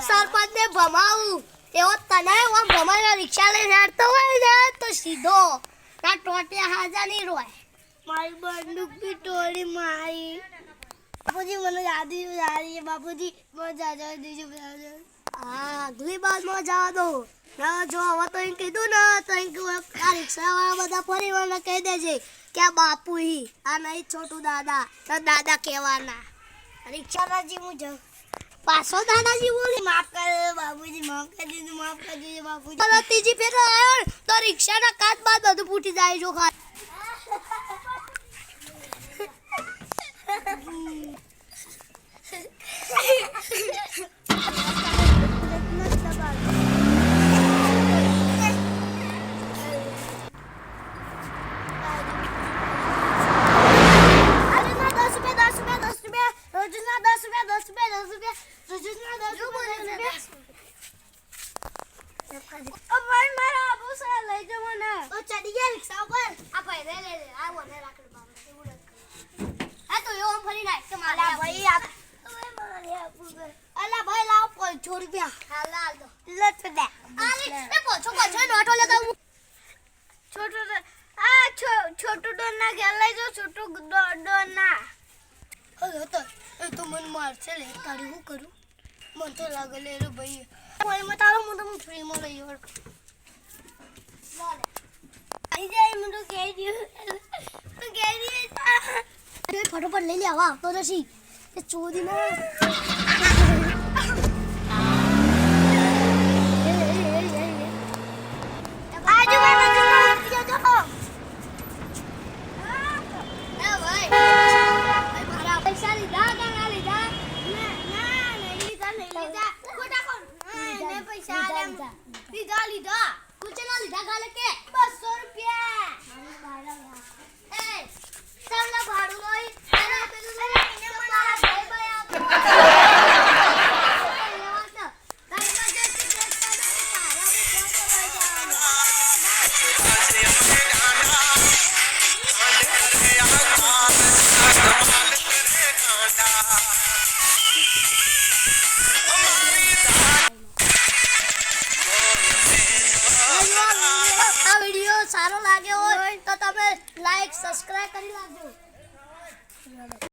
સરપંચ ને ભમાવું એવો તને આમ ભમાઈને રિક્ષા લઈને હેડતો હોય ને તો સીધો ના ટોટિયા હાજા નહીં રોય મારી બંદૂક બી તોડી મારી બાપુજી મને યાદી બાપુજી મજા જવા દીજો હા અગલી બાદ મજા દો ના જો હવે તો એમ કીધું ને તો એમ આ રિક્ષાવાળા બધા પરિવારને કહી દેજે કે આ બાપુ આ નહીં છોટું દાદા તો દાદા કહેવાના રિક્ષાજી હું જાઉં પાછો દાદાજી બોલી માફ કરે બાપુજી માફ કરી દીધું બાપુજી ત્રીજી ફેર આવ્યો તો રિક્ષાના કાચ બાદ બધું ફૂટી જાય જો ખા छोटू डोना खेला जो छोटू डोना अरे तो मन मार से ले तारी हूं करू मन तो लागे ले रे भाई कोई मत आलो मुंडो फ्री में लई और आई जाए मुंडो कह दियो अरे फटाफट ले ले आवा तो रसी ये चोदी ना લીધા કુચેલા લીધા ગાલે કે 200 રૂપિયા એ સામલા ભાડું લઈ અને પેલું લઈને મારા ભાઈ ભાઈ સારો લાગ્યો હોય તો તમે લાઈક સબસ્ક્રાઇબ કરી નાખજો।